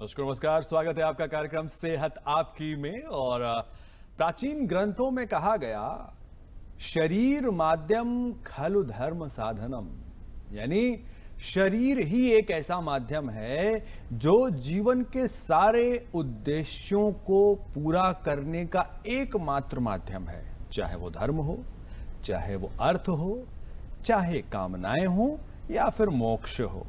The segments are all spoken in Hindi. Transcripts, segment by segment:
नमस्कार, स्वागत है आपका कार्यक्रम सेहत आपकी में। और प्राचीन ग्रंथों में कहा गया, शरीर माध्यम खलु धर्म साधनम, यानी शरीर ही एक ऐसा माध्यम है जो जीवन के सारे उद्देश्यों को पूरा करने का एकमात्र माध्यम है। चाहे वो धर्म हो, चाहे वो अर्थ हो, चाहे कामनाएं हो या फिर मोक्ष हो।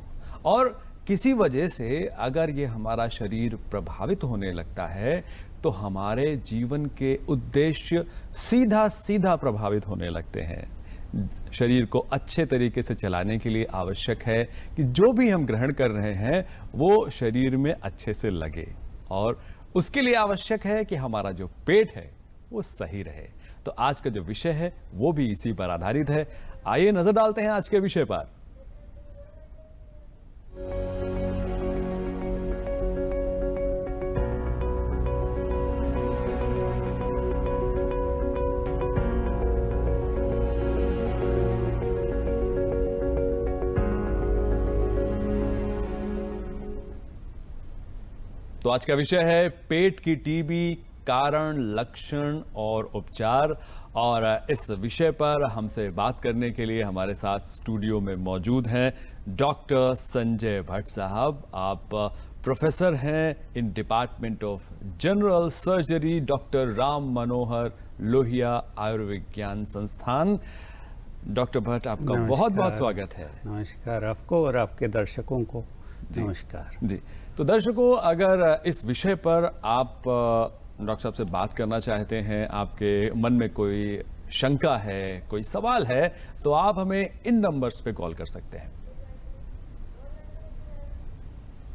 और किसी वजह से अगर ये हमारा शरीर प्रभावित होने लगता है तो हमारे जीवन के उद्देश्य सीधा सीधा प्रभावित होने लगते हैं। शरीर को अच्छे तरीके से चलाने के लिए आवश्यक है कि जो भी हम ग्रहण कर रहे हैं वो शरीर में अच्छे से लगे, और उसके लिए आवश्यक है कि हमारा जो पेट है वो सही रहे। तो आज का जो विषय है वो भी इसी पर आधारित है। आइए नजर डालते हैं आज के विषय पर। तो आज का विषय है पेट की टीबी, कारण, लक्षण और उपचार। और इस विषय पर हमसे बात करने के लिए हमारे साथ स्टूडियो में मौजूद हैं डॉक्टर संजय भट्ट साहब। आप प्रोफेसर हैं in department of general surgery, doctor Ram Manohar Lohia आयुर्विज्ञान संस्थान। डॉक्टर भट्ट, आपका बहुत बहुत स्वागत है। नमस्कार आपको और आपके दर्शकों को नमस्कार जी। तो दर्शकों, अगर इस विषय पर आप डॉक्टर साहब से बात करना चाहते हैं, आपके मन में कोई शंका है, कोई सवाल है, तो आप हमें इन नंबर्स पे कॉल कर सकते हैं।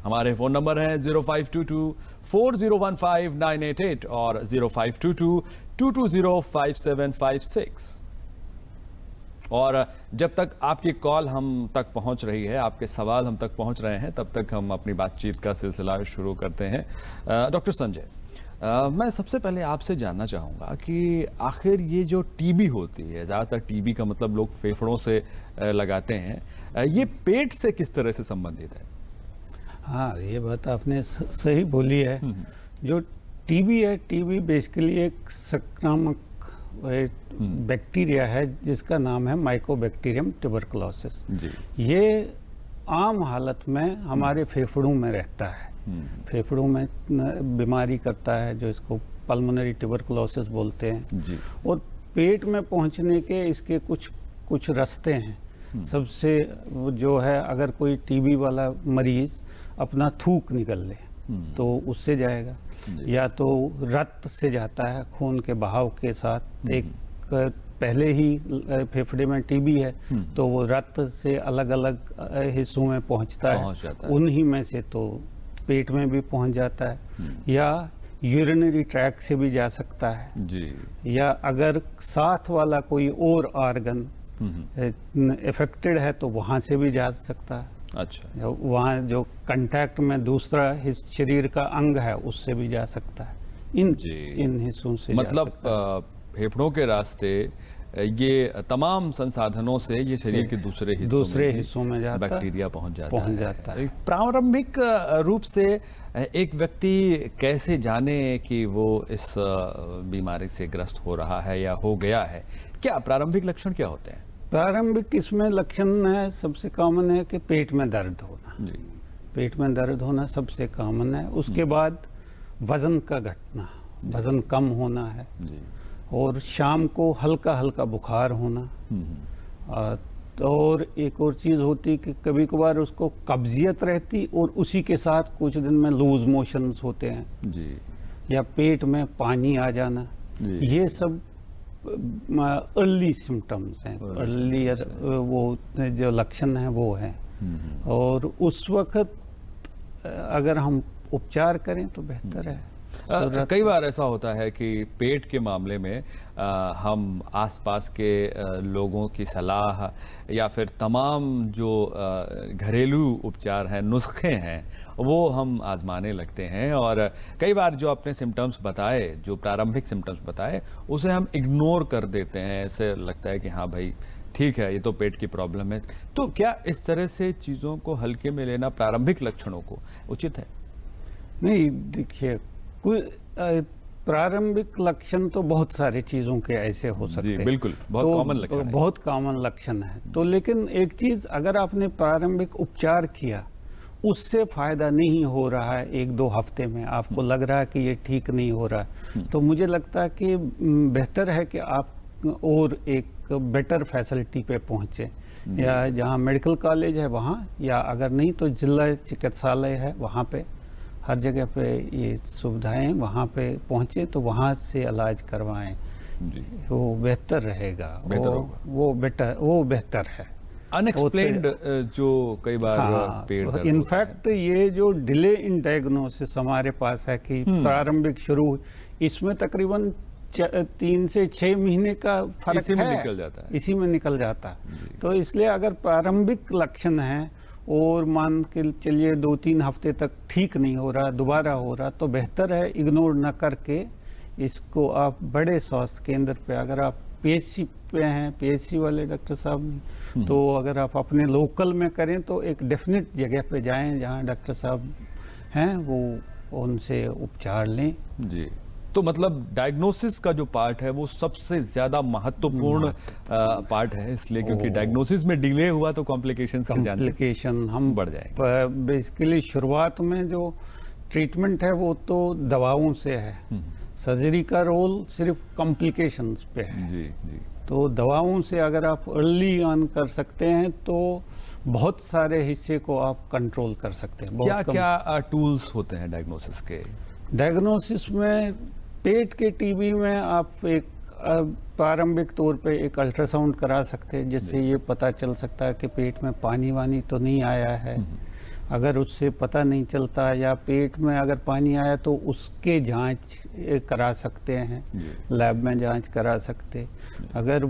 हमारे फोन नंबर हैं 0522-4015-988 और 0522-220-5756। और जब तक आपकी कॉल हम तक पहुंच रही है, आपके सवाल हम तक पहुंच रहे हैं, तब तक हम अपनी बातचीत का सिलसिला शुरू करते हैं। डॉक्टर संजय, मैं सबसे पहले आपसे जानना चाहूँगा कि आखिर ये जो टीबी होती है, ज़्यादातर टीबी का मतलब लोग फेफड़ों से लगाते हैं, ये पेट से किस तरह से संबंधित है? हाँ, ये बात आपने सही बोली है। जो टीबी है, टीबी बेसिकली एक संक्रामक बैक्टीरिया है जिसका नाम है माइकोबैक्टीरियम ट्यूबरकुलोसिस। ये आम हालत में हमारे फेफड़ों में रहता है, फेफड़ों में बीमारी करता है, जो इसको पल्मोनरी ट्यूबरकुलोसिस बोलते हैं जी। और पेट में पहुंचने के इसके कुछ रास्ते हैं। सबसे जो है, अगर कोई टीबी वाला मरीज अपना थूक निकल ले तो उससे जाएगा, या तो रक्त से जाता है, खून के बहाव के साथ। एक पहले ही फेफड़े में टीबी है तो वो रक्त से अलग अलग हिस्सों में पहुंचता है, उन्हीं में से तो पेट में भी पहुंच जाता है, या यूरिनरी ट्रैक से भी जा सकता है जी। या अगर साथ वाला कोई और ऑर्गन इफेक्टेड है तो वहां से भी जा सकता है। अच्छा, वहाँ जो कांटेक्ट में दूसरा शरीर का अंग है उससे भी जा सकता है। इन हिस्सों से मतलब फेफड़ों के रास्ते ये तमाम संसाधनों से ये शरीर के दूसरे हिस्सों में जाता बैक्टीरिया पहुंच जाता है। प्रारंभिक रूप से एक व्यक्ति कैसे जाने कि वो इस बीमारी से ग्रस्त हो रहा है या हो गया है? क्या प्रारंभिक लक्षण क्या होते हैं? प्रारंभिक इसमें लक्षण है, सबसे कॉमन है कि पेट में दर्द होना जी। पेट में दर्द होना सबसे कॉमन है। उसके बाद वजन का घटना, वजन कम होना है जी। और शाम को हल्का हल्का बुखार होना। और एक और चीज़ होती कि कभी कभार उसको कब्जियत रहती और उसी के साथ कुछ दिन में लूज मोशंस होते हैं जी। या पेट में पानी आ जाना, ये सब अर्ली सिम्टम्स हैं, अर्लियर वो जो लक्षण हैं वो हैं। और उस वक्त अगर हम उपचार करें तो बेहतर है। कई बार ऐसा होता है कि पेट के मामले में हम आसपास के लोगों की सलाह या फिर तमाम जो घरेलू उपचार हैं, नुस्खे हैं, वो हम आजमाने लगते हैं। और कई बार जो अपने सिम्टम्स बताए, जो प्रारंभिक सिम्टम्स बताए, उसे हम इग्नोर कर देते हैं। ऐसे लगता है कि हाँ भाई ठीक है, ये तो पेट की प्रॉब्लम है। तो क्या इस तरह से चीज़ों को हल्के में लेना प्रारंभिक लक्षणों को उचित है? नहीं, देखिए, कोई प्रारंभिक लक्षण तो बहुत सारी चीज़ों के ऐसे हो सकते हैं। बिल्कुल, बहुत तो कॉमन लक्षण है। बहुत कॉमन लक्षण है। तो लेकिन एक चीज़, अगर आपने प्रारंभिक उपचार किया, उससे फायदा नहीं हो रहा है, 1-2 हफ्ते में आपको लग रहा है कि ये ठीक नहीं हो रहा है, तो मुझे लगता है कि बेहतर है कि आप और एक बेटर फैसिलिटी पे पहुँचे, या जहाँ मेडिकल कॉलेज है वहाँ, या अगर नहीं तो जिला चिकित्सालय है वहाँ पे, हर जगह पे ये सुविधाएं, वहाँ पे पहुँचे तो वहाँ से इलाज करवाएं, वो बेहतर रहेगा। बेहतर होगा। वो बेहतर है। अनएक्सप्लेन्ड जो कई बार पेट दर्द इनफैक्ट ये जो डिले इन डायग्नोसिस हमारे पास है कि प्रारंभिक शुरू, इसमें तकरीबन 3 से 6 महीने का फर्क इसी में है, निकल जाता है। इसी में निकल जाता है। तो इसलिए अगर प्रारंभिक लक्षण है और मान के चलिए 2-3 हफ्ते तक ठीक नहीं हो रहा, दोबारा हो रहा, तो बेहतर है इग्नोर न करके इसको आप बड़े स्वास्थ्य केंद्र पे, अगर आप पीएचसी पे हैं, पीएचसी वाले डॉक्टर साहब, तो अगर आप अपने लोकल में करें तो एक डेफिनेट जगह पे जाएं जहां डॉक्टर साहब हैं, वो उनसे उपचार लें। जी, तो मतलब डायग्नोसिस का जो पार्ट है वो सबसे ज्यादा महत्वपूर्ण पार्ट है, इसलिए क्योंकि डायग्नोसिस में डिले हुआ तो कॉम्प्लिकेशन हम बढ़ जाएंगे। बेसिकली शुरुआत में जो ट्रीटमेंट है वो तो दवाओं से है, सर्जरी का रोल सिर्फ कॉम्प्लिकेशंस पे है। जी जी। तो दवाओं से अगर आप अर्ली ऑन कर सकते हैं तो बहुत सारे हिस्से को आप कंट्रोल कर सकते हैं। क्या क्या टूल्स होते हैं डायग्नोसिस के? डायग्नोसिस में पेट के टीबी में आप एक प्रारंभिक तौर पे एक अल्ट्रासाउंड करा सकते हैं, जिससे ये पता चल सकता है कि पेट में पानी वानी तो नहीं आया है। अगर उससे पता नहीं चलता, या पेट में अगर पानी आया तो उसके जांच करा सकते हैं, लैब में जांच करा सकते। अगर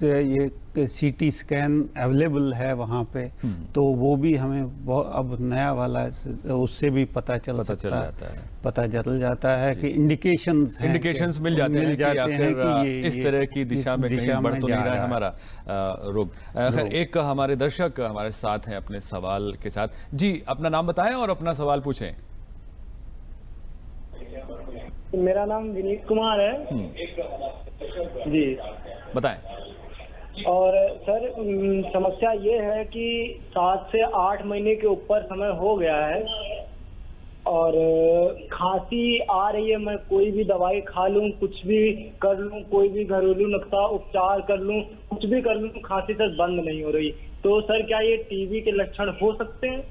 ये सीटी स्कैन अवेलेबल है वहाँ पे, तो वो भी हमें अब नया वाला उससे भी पता चल जाता है कि इंडिकेशंस मिल जाते हैं कि इस तरह की दिशा में कहीं बढ़ तो नहीं रहा है हमारा रोग। एक हमारे दर्शक हमारे साथ हैं अपने सवाल के साथ। जी, अपना नाम बताएं और अपना सवाल पूछें। मेरा नाम विनीत कुमार है जी, बताएं। और सर समस्या ये है कि 7 से 8 महीने के ऊपर समय हो गया है और खांसी आ रही है। मैं कोई भी दवाई खा लूं, कुछ भी कर लूं, कोई भी घरेलू नुस्खा उपचार कर लूं, कुछ भी कर लूं, खांसी सर बंद नहीं हो रही। तो सर क्या ये टीबी के लक्षण हो सकते हैं?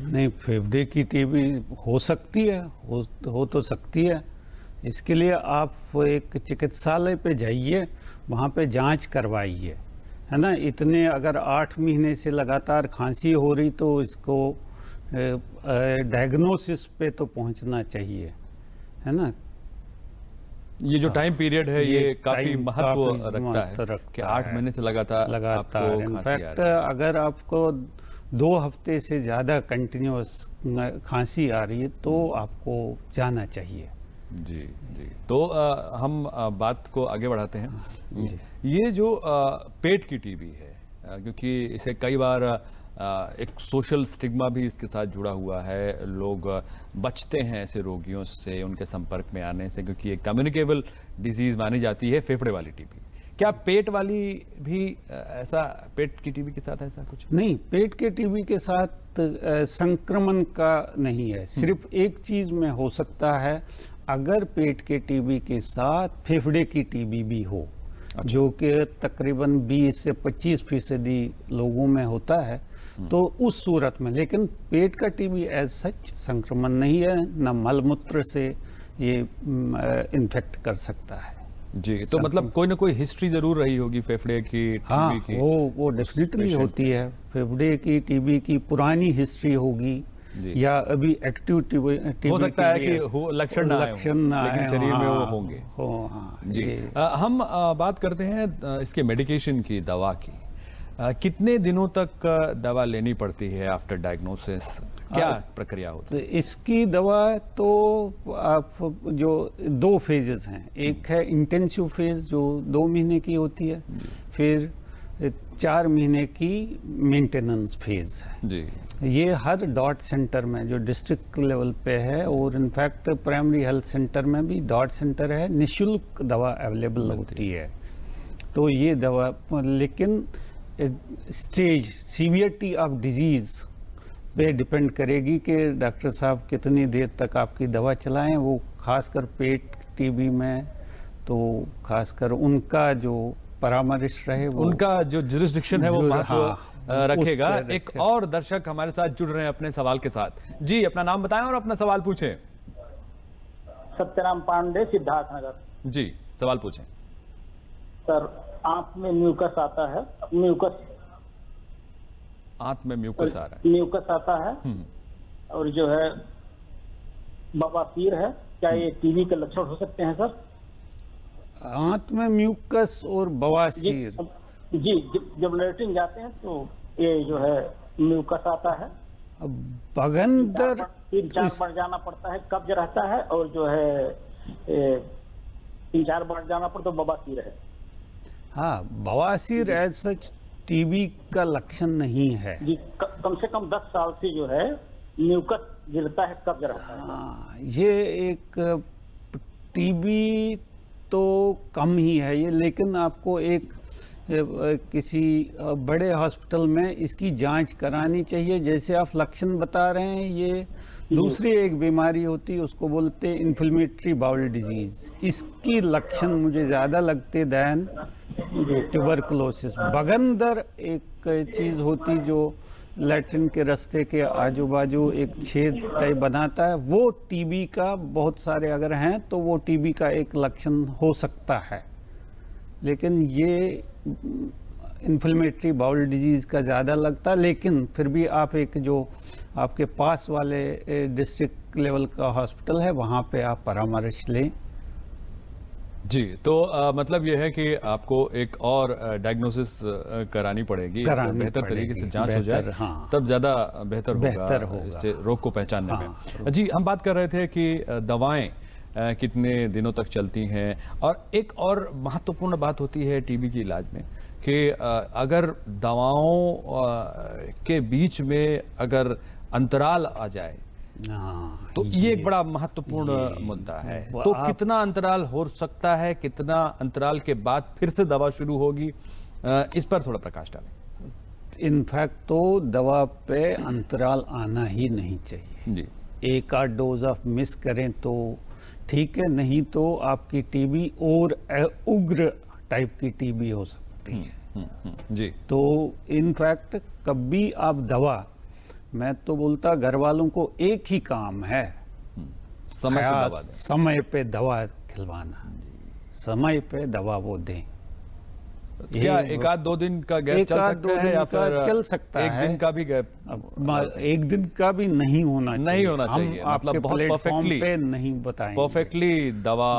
नहीं, फेफड़े की टीबी हो सकती है, हो तो सकती है। इसके लिए आप एक चिकित्सालय पे जाइए, वहाँ पे जांच करवाइए, है ना। इतने अगर 8 महीने से लगातार खांसी हो रही तो इसको डायग्नोसिस पे तो पहुँचना चाहिए, है ना। ये जो टाइम पीरियड है ये काफी महत्व रखता है कि 8 महीने से लगातार इनफैक्ट अगर आपको 2 हफ्ते से ज़्यादा कंटिन्यूस खांसी आ रही है तो आपको जाना चाहिए। जी जी। तो हम बात को आगे बढ़ाते हैं। ये जो पेट की टीबी है, क्योंकि इसे कई बार एक सोशल स्टिग्मा भी इसके साथ जुड़ा हुआ है। लोग बचते हैं ऐसे रोगियों से, उनके संपर्क में आने से, क्योंकि एक कम्युनिकेबल डिजीज मानी जाती है फेफड़े वाली टीबी। क्या पेट वाली भी ऐसा, पेट की टीबी के साथ ऐसा कुछ? नहीं, पेट के टीबी के साथ संक्रमण का नहीं है। सिर्फ एक चीज में हो सकता है, अगर पेट के टीबी के साथ फेफड़े की टीबी भी हो, जो कि तकरीबन 20 से 25% लोगों में होता है, तो उस सूरत में। लेकिन पेट का टीबी एज सच संक्रमण नहीं है, न मलमूत्र से ये इन्फेक्ट कर सकता है। जी, तो मतलब कोई ना कोई हिस्ट्री जरूर रही होगी फेफड़े की टीबी की। वो डेफिनेटली होती है। फेफड़े की टीबी की पुरानी हिस्ट्री होगी, या अभी एक्टिव टीबी हो सकता है कि लक्षण ना आए, लेकिन शरीर में वो होंगे। जी, हम बात करते हैं इसके मेडिकेशन की, दवा की। कितने दिनों तक दवा लेनी पड़ती है आफ्टर डायग्नोसिस? क्या प्रक्रिया होती है? तो इसकी दवा तो आप जो 2 फेजेस हैं, एक है इंटेंसिव फेज जो 2 महीने की होती है, फिर 4 महीने की मेंटेनेंस फेज है जी। ये हर डॉट सेंटर में जो डिस्ट्रिक्ट लेवल पे है, और इनफैक्ट प्राइमरी हेल्थ सेंटर में भी डॉट सेंटर है, निशुल्क दवा अवेलेबल होती है। तो ये दवा, लेकिन स्टेज सीवियरिटी ऑफ डिजीज़ पे डिपेंड करेगी कि डॉक्टर साहब कितनी देर तक आपकी दवा चलाएं। वो खासकर पेट टीबी में तो खासकर उनका जो परामर्श रहे, वो उनका जो जुरिस्डिक्शन है वो महत्व रखेगा। उस पे एक और दर्शक हमारे साथ जुड़ रहे हैं अपने सवाल के साथ। जी, अपना नाम बताएं और अपना सवाल पूछें। सत्यनाम पांडे, सिद्धार्थ नगर। जी, सवाल पूछें। सर, आंत में म्यूकस आता है, आंत में म्यूकस आ रहा है। म्यूकस आता है और जो है बवासीर है, क्या ये टीबी के लक्षण हो सकते हैं सर? आंत में म्यूकस और बवासीर जी, जब लेटरिन जाते हैं तो ये जो है म्यूकस आता है, बगंदर 3-4 बार जाना पड़ता है, कब्ज रहता है, और जो है 3-4 बार जाना पड़ता तो बवासीर है। हाँ, बवासीर एज सच टीबी का लक्षण नहीं है जी, कम से कम 10 साल से जो है म्यूकस गिरता है, कब्ज रहता है। हाँ, ये एक टीबी तो कम ही है ये, लेकिन आपको एक किसी बड़े हॉस्पिटल में इसकी जांच करानी चाहिए। जैसे आप लक्षण बता रहे हैं, ये दूसरी एक बीमारी होती है, उसको बोलते हैं इन्फ्लेमेटरी बाउल डिजीज। इसकी लक्षण मुझे ज़्यादा लगते दैन ट्यूबरकुलोसिस। बगंदर एक चीज़ होती जो लैट्रिन के रास्ते के आजू बाजू एक छेद टाइप बनाता है, वो टीबी का बहुत सारे अगर हैं तो वो टीबी का एक लक्षण हो सकता है। लेकिन ये इन्फ्लेमेटरी बाउल डिजीज़ का ज़्यादा लगता है। लेकिन फिर भी आप एक जो आपके पास वाले डिस्ट्रिक्ट लेवल का हॉस्पिटल है, वहाँ पे आप परामर्श लें। जी, तो मतलब यह है कि आपको एक और डायग्नोसिस करानी पड़ेगी, बेहतर तरीके से जांच हो जाए, हाँ, तब ज़्यादा बेहतर होगा इससे रोग को पहचानने में। जी, हम बात कर रहे थे कि दवाएं कितने दिनों तक चलती हैं, और एक और महत्वपूर्ण बात होती है टीबी के इलाज में कि अगर दवाओं के बीच में अगर अंतराल आ जाए तो ये एक बड़ा महत्वपूर्ण मुद्दा है। तो कितना अंतराल हो सकता है, कितना अंतराल के बाद फिर से दवा शुरू होगी, इस पर थोड़ा प्रकाश डालें। इनफैक्ट तो दवा पे अंतराल आना ही नहीं चाहिए जी। एक आध डोज आप मिस करें तो ठीक है, नहीं तो आपकी टीबी और उग्र टाइप की टीबी हो सकती है। जी। तो इनफैक्ट कभी आप दवा, मैं तो बोलता घर वालों को एक ही काम है, समय पे दवा खिलवाना, समय पे दवा वो दें। क्या 1-2 दिन का गैप चल सकता है या फिर चल सकता है? एक दिन का भी गैप? एक दिन का भी नहीं होना चाहिए, नहीं होना चाहिए। मतलब बहुत परफेक्टली पे नहीं बताएंगे, परफेक्टली दवा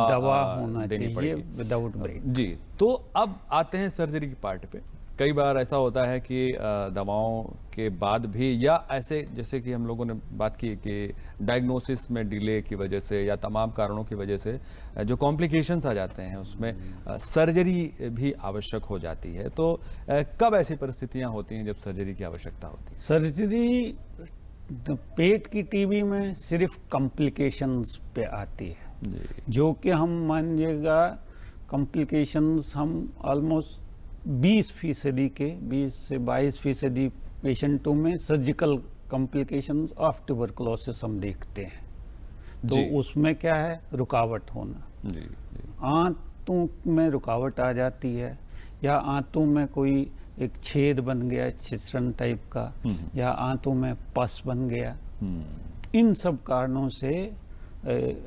होना चाहिए विदाउट ब्रेक। जी। तो अब आते हैं सर्जरी की पार्ट पे। कई बार ऐसा होता है कि दवाओं के बाद भी, या ऐसे जैसे कि हम लोगों ने बात की कि डायग्नोसिस में डिले की वजह से या तमाम कारणों की वजह से जो कॉम्प्लिकेशंस आ जाते हैं, उसमें सर्जरी भी आवश्यक हो जाती है। तो कब ऐसी परिस्थितियां होती हैं जब सर्जरी की आवश्यकता होती है? सर्जरी पेट की टीबी में सिर्फ कॉम्प्लिकेशंस पे आती है जी। जो कि हम मानिएगा कॉम्प्लिकेशंस हम ऑलमोस्ट 20% के 20 से 22% पेशेंटों में सर्जिकल कॉम्प्लिकेशंस ऑफ ट्यूबरकुलोसिस हम देखते हैं। तो उसमें क्या है, रुकावट होना। जी। आंतों में रुकावट आ जाती है, या आंतों में कोई एक छेद बन गया छिद्रन टाइप का, या आंतों में पस बन गया। इन सब कारणों से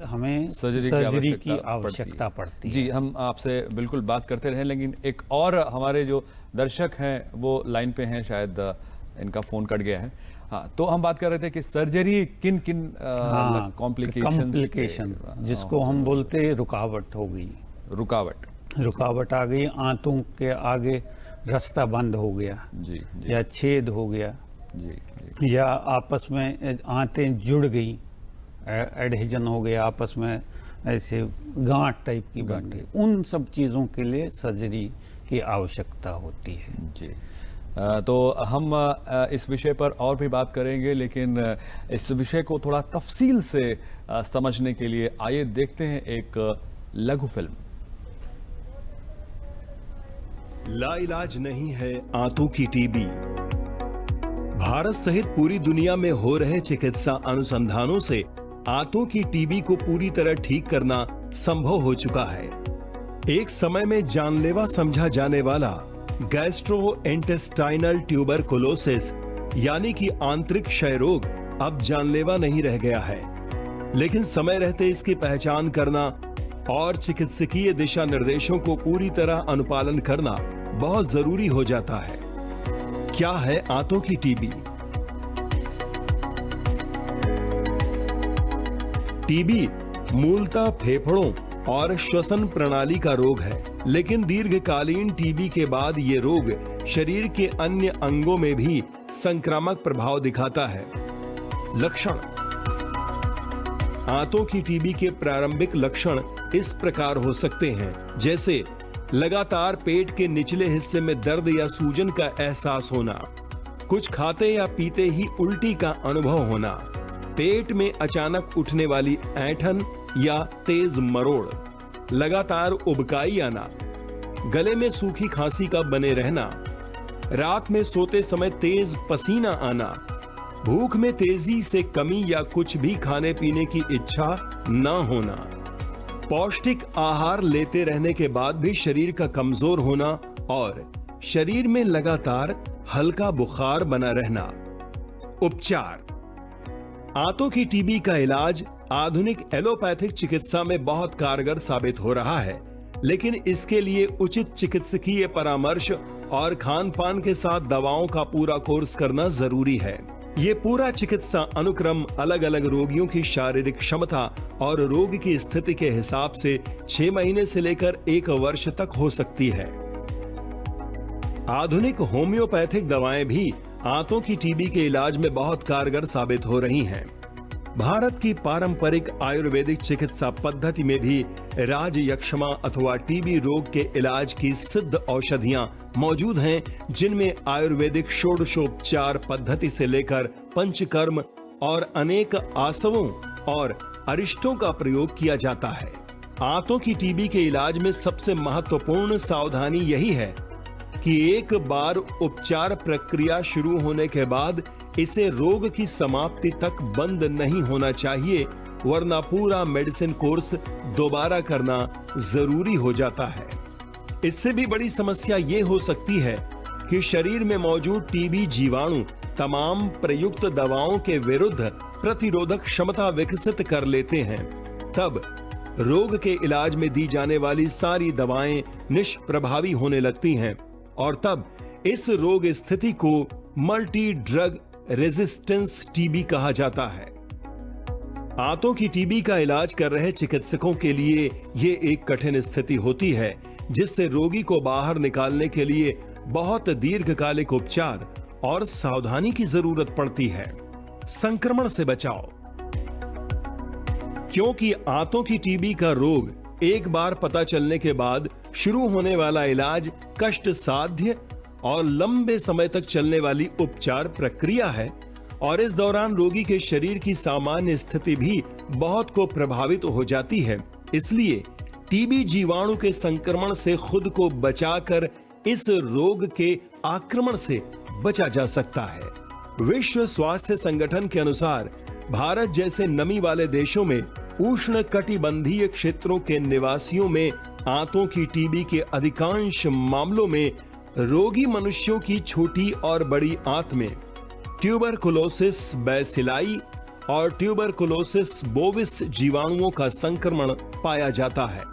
हमें सर्जरी की आवश्यकता पड़ती है। जी, हम आपसे बिल्कुल बात करते रहे, लेकिन एक और हमारे जो दर्शक हैं वो लाइन पे हैं, शायद इनका फोन कट गया है। हाँ, तो हम बात कर रहे थे कि सर्जरी किन किन कॉम्प्लिकेशन जिसको हम बोलते हैं रुकावट हो गई, रुकावट आ गई, आंतों के आगे रास्ता बंद हो गया जी, या छेद हो गया जी, या आपस में आंतें जुड़ गई, एडहेजन हो गया आपस में, ऐसे गांठ टाइप की बन गई। उन सब चीज़ों के लिए सर्जरी की आवश्यकता होती है। जी, तो हम इस विषय पर और भी बात करेंगे, लेकिन इस विषय को थोड़ा तफसील से समझने के लिए आइए देखते हैं एक लघु फिल्म। लाइलाज नहीं है आंतों की टीबी। भारत सहित पूरी दुनिया में हो रहे चिकित्सा अनुसंधानों से आंतों की टीबी को पूरी तरह ठीक करना संभव हो चुका है। एक समय में जानलेवा समझा जाने वाला गैस्ट्रोइंटेस्टाइनल ट्यूबरकुलोसिस यानी कि आंतरिक क्षय रोग अब जानलेवा नहीं रह गया है, लेकिन समय रहते इसकी पहचान करना और चिकित्सकीय दिशा निर्देशों को पूरी तरह अनुपालन करना बहुत जरूरी हो जाता है। क्या है आंतों की टीबी? टीबी मूलतः फेफड़ों और श्वसन प्रणाली का रोग है, लेकिन दीर्घकालीन टीबी के बाद ये रोग शरीर के अन्य अंगों में भी संक्रामक प्रभाव दिखाता है। लक्षण: आंतों की टीबी के प्रारंभिक लक्षण इस प्रकार हो सकते हैं, जैसे लगातार पेट के निचले हिस्से में दर्द या सूजन का एहसास होना, कुछ खाते या पीते ही उल्टी का अनुभव होना, पेट में अचानक उठने वाली ऐंठन या तेज मरोड़, लगातार उबकाई आना, गले में सूखी खांसी का बने रहना, रात में सोते समय तेज पसीना आना, भूख में तेजी से कमी या कुछ भी खाने पीने की इच्छा न होना, पौष्टिक आहार लेते रहने के बाद भी शरीर का कमजोर होना और शरीर में लगातार हल्का बुखार बना रहना। उपचार: आंतों की टीबी का इलाज आधुनिक एलोपैथिक चिकित्सा में बहुत कारगर साबित हो रहा है, लेकिन इसके लिए उचित चिकित्सकीय परामर्श और खान पान के साथ दवाओं का पूरा कोर्स करना जरूरी है। ये पूरा चिकित्सा अनुक्रम अलग अलग रोगियों की शारीरिक क्षमता और रोग की स्थिति के हिसाब से 6 महीने से लेकर 1 वर्ष तक हो सकती है। आधुनिक होम्योपैथिक दवाएं भी आंतों की टीबी के इलाज में बहुत कारगर साबित हो रही हैं। भारत की पारंपरिक आयुर्वेदिक चिकित्सा पद्धति में भी राजयक्ष्मा अथवा टीबी रोग के इलाज की सिद्ध औषधियां मौजूद हैं, जिनमें आयुर्वेदिक षोडशोपचार पद्धति से लेकर पंचकर्म और अनेक आसवों और अरिष्टों का प्रयोग किया जाता है। आंतों की टीबी के इलाज में सबसे महत्वपूर्ण सावधानी यही है कि एक बार उपचार प्रक्रिया शुरू होने के बाद इसे रोग की समाप्ति तक बंद नहीं होना चाहिए, वरना पूरा मेडिसिन कोर्स दोबारा करना जरूरी हो जाता है। इससे भी बड़ी समस्या ये हो सकती है कि शरीर में मौजूद टीबी जीवाणु तमाम प्रयुक्त दवाओं के विरुद्ध प्रतिरोधक क्षमता विकसित कर लेते हैं। तब रोग के इलाज में दी जाने वाली सारी दवाएं निष्प्रभावी होने लगती हैं और तब इस रोग स्थिति को मल्टी ड्रग रेजिस्टेंस टीबी कहा जाता है। आंतों की टीबी का इलाज कर रहे चिकित्सकों के लिए ये एक कठिन स्थिति होती है, जिससे रोगी को बाहर निकालने के लिए बहुत दीर्घकालिक उपचार और सावधानी की जरूरत पड़ती है। संक्रमण से बचाव: क्योंकि आंतों की टीबी का रोग एक बार पता चलने के बाद शुरू होने वाला इलाज कष्ट साध्य और लंबे समय तक चलने वाली उपचार प्रक्रिया है और इस दौरान रोगी के शरीर की सामान्य स्थिति भी बहुत को प्रभावित हो जाती है। इसलिए टीबी जीवाणु के संक्रमण से खुद को बचाकर इस रोग के आक्रमण से बचा जा सकता है। विश्व स्वास्थ्य संगठन के अनुसार भारत जैसे नमी वाले देशों में उष्ण कटिबंधीय क्षेत्रों के निवासियों में आंतों की टीबी के अधिकांश मामलों में रोगी मनुष्यों की छोटी और बड़ी आंत में ट्यूबरकुलोसिस बैसिलाई और ट्यूबरकुलोसिस बोविस जीवाणुओं का संक्रमण पाया जाता है।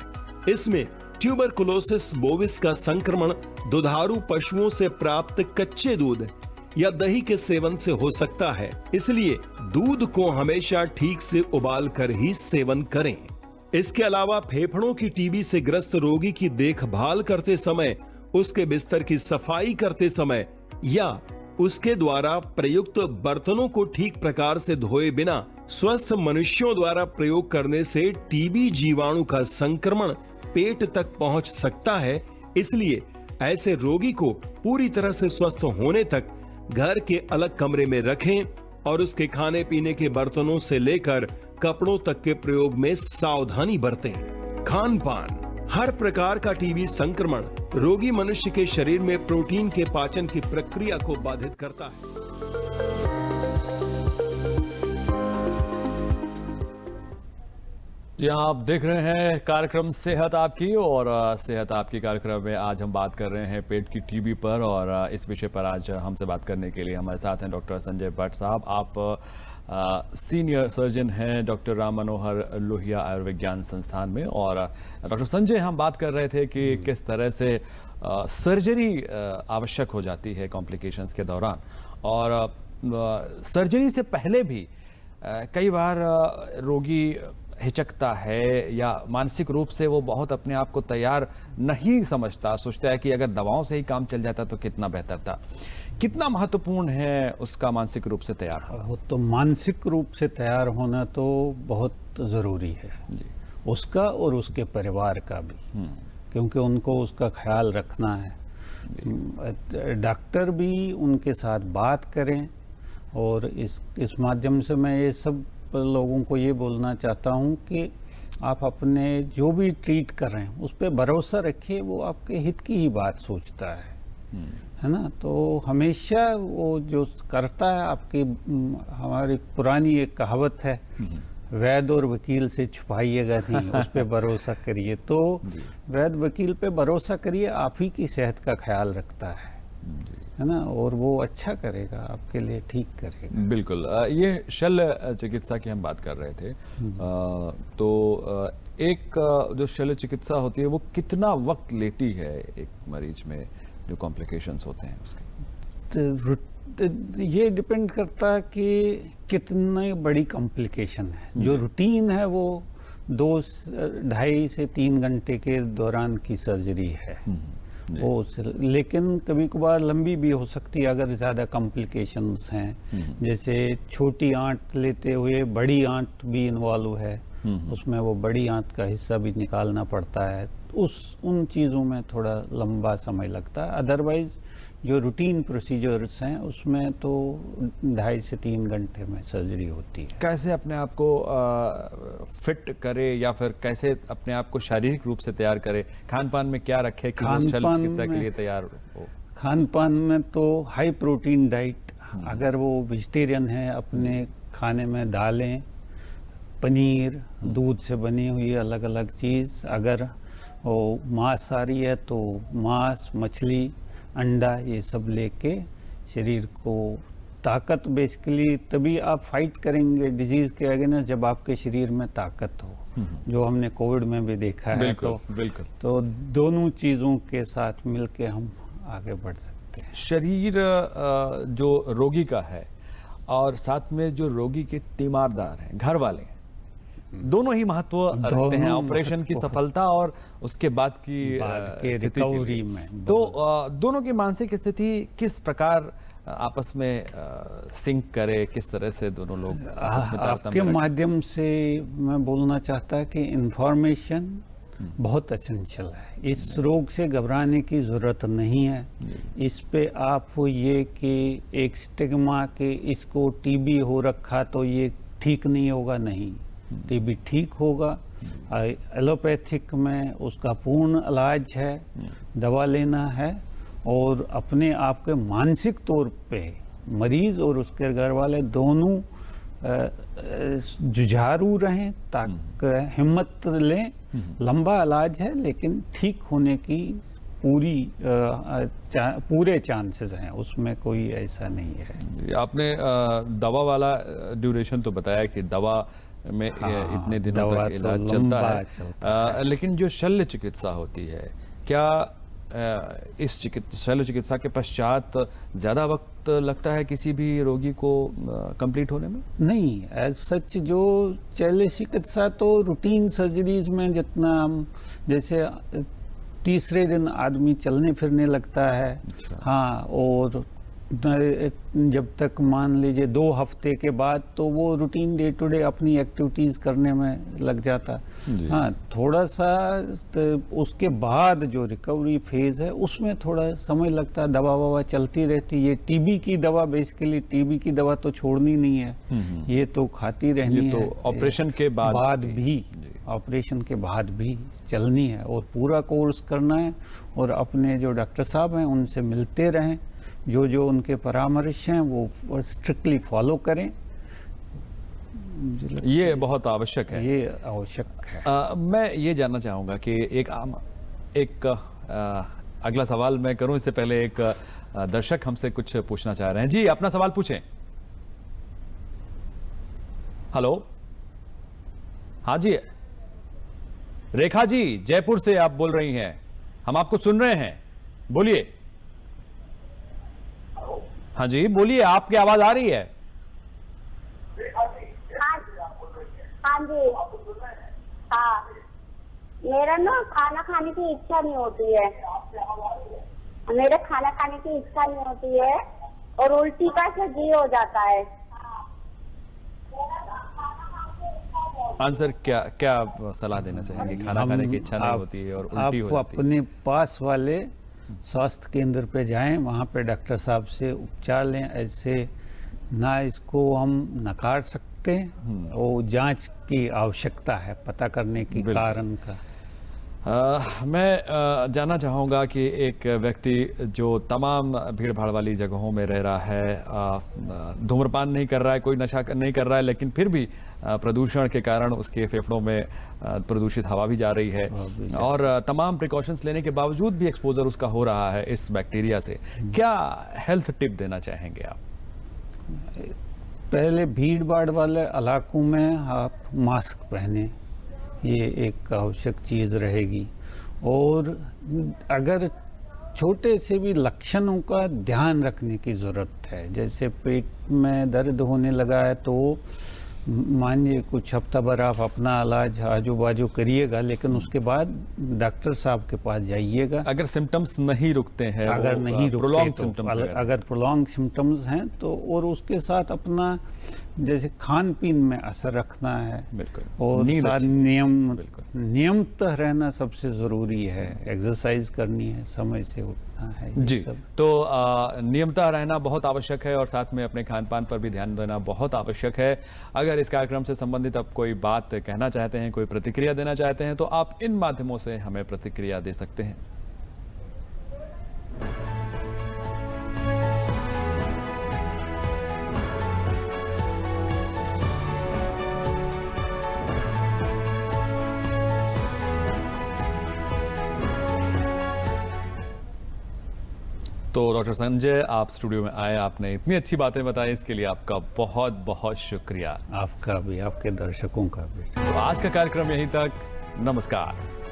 इसमें ट्यूबरकुलोसिस बोविस का संक्रमण दुधारू पशुओं से प्राप्त कच्चे दूध या दही के सेवन से हो सकता है, इसलिए दूध को हमेशा ठीक से उबाल कर ही सेवन करें। इसके अलावा फेफड़ों की टीबी से ग्रस्त रोगी की देखभाल करते समय, उसके बिस्तर की सफाई करते समय या उसके द्वारा प्रयुक्त बर्तनों को ठीक प्रकार से धोए बिना स्वस्थ मनुष्यों द्वारा प्रयोग करने से टीबी जीवाणु का संक्रमण पेट तक पहुंच सकता है। इसलिए ऐसे रोगी को पूरी तरह से स्वस्थ होने तक घर के अलग कमरे में रखें और उसके खाने पीने के बर्तनों से लेकर कपड़ों तक के प्रयोग में सावधानी बरतें। खान पान। हर प्रकार का टीबी संक्रमण रोगी मनुष्य के शरीर में प्रोटीन के पाचन की प्रक्रिया को बाधित करता है। जी आप देख रहे हैं कार्यक्रम सेहत आपकी, और सेहत आपकी कार्यक्रम में आज हम बात कर रहे हैं पेट की टीबी पर, और इस विषय पर आज हमसे बात करने के लिए हमारे साथ हैं डॉक्टर संजय भट्ट साहब। आप सीनियर सर्जन हैं डॉक्टर राम मनोहर लोहिया आयुर्विज्ञान संस्थान में। और डॉक्टर संजय, हम बात कर रहे थे कि किस तरह से सर्जरी आवश्यक हो जाती है कॉम्प्लिकेशंस के दौरान, और सर्जरी से पहले भी कई बार रोगी हिचकता है या मानसिक रूप से वो बहुत अपने आप को तैयार नहीं समझता, सोचता है कि अगर दवाओं से ही काम चल जाता तो कितना बेहतर था। कितना महत्वपूर्ण है उसका मानसिक रूप से तैयार होना? तो मानसिक रूप से तैयार होना तो बहुत ज़रूरी है जी, उसका और उसके परिवार का भी, क्योंकि उनको उसका ख्याल रखना है। डॉक्टर भी उनके साथ बात करें, और इस माध्यम से मैं ये सब लोगों को ये बोलना चाहता हूँ कि आप अपने जो भी ट्रीट कर रहे हैं उस पर भरोसा रखिए, वो आपके हित की ही बात सोचता है ना। तो हमेशा वो जो करता है आपकी, हमारी पुरानी एक कहावत है, वैद्य और वकील से छुपाइएगा नहीं, उस पर भरोसा करिए। तो वैद्य वकील पे भरोसा करिए, आप ही की सेहत का ख्याल रखता है ना, और वो अच्छा करेगा, आपके लिए ठीक करेगा। बिल्कुल। ये शल्य चिकित्सा की हम बात कर रहे थे, तो एक जो शल्य चिकित्सा होती है वो कितना वक्त लेती है एक मरीज में, जो कॉम्प्लिकेशंस होते हैं उसके? ये डिपेंड करता है कि कितनी बड़ी कॉम्प्लिकेशन है। जो रूटीन है वो 2-2.5 से 3 घंटे के दौरान की सर्जरी है वो, लेकिन कभी कभार लंबी भी हो सकती है अगर ज़्यादा कॉम्प्लिकेशंस हैं। जैसे छोटी आंत लेते हुए बड़ी आंत भी इन्वॉल्व है, उसमें वो बड़ी आंत का हिस्सा भी निकालना पड़ता है, उन चीज़ों में थोड़ा लंबा समय लगता है। अदरवाइज जो रूटीन प्रोसीजर्स हैं उसमें तो 2.5 से 3 घंटे में सर्जरी होती है। कैसे अपने आप को फिट करे, या फिर कैसे अपने आप को शारीरिक रूप से तैयार करे? खान पान में क्या रखे कि वो शल्य चिकित्सा के लिए तैयार हो? खान पान में तो हाई प्रोटीन डाइट, अगर वो वेजिटेरियन है अपने खाने में दालें, पनीर, दूध से बनी हुई अलग अलग चीज़, अगर वो मांसाहारी है तो मांस, मछली, अंडा, ये सब लेके शरीर को ताकत, बेसिकली तभी आप फाइट करेंगे डिजीज़ के अगेंस्ट जब आपके शरीर में ताकत हो, जो हमने कोविड में भी देखा है। बिल्कुल। तो दोनों चीज़ों के साथ मिलके हम आगे बढ़ सकते हैं। शरीर जो रोगी का है और साथ में जो रोगी के तीमारदार हैं, घर वाले हैं, दोनों ही महत्व रखते हैं ऑपरेशन की सफलता और उसके बाद की रिकवरी में। तो दोनों की मानसिक स्थिति किस प्रकार आपस में सिंक करे, किस तरह से दोनों लोग आपस में आपके माध्यम से मैं बोलना चाहता कि इंफॉर्मेशन बहुत एसेंशियल है। इस रोग से घबराने की ज़रूरत नहीं है। इस पे आप ये कि एक स्टिग्मा के इसको टीबी हो रखा तो ये ठीक नहीं होगा, नहीं, टीबी ठीक होगा। एलोपैथिक में उसका पूर्ण इलाज है, दवा लेना है, और अपने आप के मानसिक तौर पे मरीज और उसके घर वाले दोनों जुझारू रहें, ताकि हिम्मत लें। लंबा इलाज है लेकिन ठीक होने की पूरे चांसेस हैं, उसमें कोई ऐसा नहीं है। आपने दवा वाला ड्यूरेशन तो बताया कि दवा में इतने दिनों तक इलाज चलता है, लेकिन जो शल्य चिकित्सा होती है, क्या इस शल्य चिकित्सा के पश्चात ज़्यादा वक्त लगता है किसी भी रोगी को कंप्लीट होने में? नहीं, एज सच जो शल्य चिकित्सा तो रूटीन सर्जरीज में जितना हम, जैसे तीसरे दिन आदमी चलने फिरने लगता है। अच्छा। हाँ, और जब तक मान लीजिए 2 हफ्ते के बाद तो वो रूटीन डे टू डे अपनी एक्टिविटीज़ करने में लग जाता। हाँ, थोड़ा सा उसके बाद जो रिकवरी फेज़ है उसमें थोड़ा समय लगता है, दवा ववा चलती रहती है। टीबी की दवा, बेसिकली टीबी की दवा तो छोड़नी नहीं है, ये तो खाती रहनी है। तो ऑपरेशन के बाद भी ऑपरेशन के बाद भी चलनी है और पूरा कोर्स करना है, और अपने जो डॉक्टर साहब हैं उनसे मिलते रहें, जो जो उनके परामर्श हैं वो स्ट्रिक्टली फॉलो करें। ये बहुत आवश्यक है, ये आवश्यक है। मैं ये जानना चाहूँगा कि एक अगला सवाल मैं करूं इससे पहले एक दर्शक हमसे कुछ पूछना चाह रहे हैं। जी, अपना सवाल पूछें। हेलो, हाँ जी, रेखा जी जयपुर से आप बोल रही हैं, हम आपको सुन रहे हैं, बोलिए। हाँ जी बोलिए, आपकी आवाज आ रही है। हाँ जी, हाँ, मेरा ना खाना खाने की इच्छा नहीं होती है, मेरे खाना खाने की इच्छा नहीं होती है और उल्टी का से जी हो जाता है। आंसर क्या सलाह देना चाहेंगे? खाना खाने की इच्छा नहीं होती है और उल्टी हो जाती है। अपने पास वाले स्वास्थ्य केंद्र पे जाएं, वहाँ पे डॉक्टर साहब से उपचार लें। ऐसे ना इसको हम नकार सकते, वो जांच की आवश्यकता है पता करने की कारण का। मैं जानना चाहूँगा कि एक व्यक्ति जो तमाम भीड़ भाड़ वाली जगहों में रह रहा है, धूम्रपान नहीं कर रहा है, कोई नशा नहीं कर रहा है, लेकिन फिर भी प्रदूषण के कारण उसके फेफड़ों में प्रदूषित हवा भी जा रही है और तमाम प्रिकॉशंस लेने के बावजूद भी एक्सपोजर उसका हो रहा है इस बैक्टीरिया से, क्या हेल्थ टिप देना चाहेंगे आप? पहले भीड़ भाड़ वाले इलाकों में आप मास्क पहने, ये एक आवश्यक चीज़ रहेगी। और अगर छोटे से भी लक्षणों का ध्यान रखने की ज़रूरत है, जैसे पेट में दर्द होने लगा है तो मानिए कुछ हफ्ता भर आप अपना इलाज आजू बाजू करिएगा, लेकिन उसके बाद डॉक्टर साहब के पास जाइएगा। अगर सिम्टम्स नहीं रुकते हैं, अगर नहीं रुकते तो, अगर प्रोलॉन्ग सिम्टम्स हैं तो, और उसके साथ अपना जैसे खान पीन में असर रखना है, और नियमित रहना सबसे ज़रूरी है। एक्सरसाइज करनी है, समय से उठना है जी। सब। तो नियमितता रहना बहुत आवश्यक है और साथ में अपने खान पान पर भी ध्यान देना बहुत आवश्यक है। अगर इस कार्यक्रम से संबंधित आप कोई बात कहना चाहते हैं, कोई प्रतिक्रिया देना चाहते हैं, तो आप इन माध्यमों से हमें प्रतिक्रिया दे सकते हैं। तो डॉक्टर संजय, आप स्टूडियो में आए, आपने इतनी अच्छी बातें बताई, इसके लिए आपका बहुत बहुत शुक्रिया। आपका भी, आपके दर्शकों का भी। तो आज का कार्यक्रम यहीं तक, नमस्कार।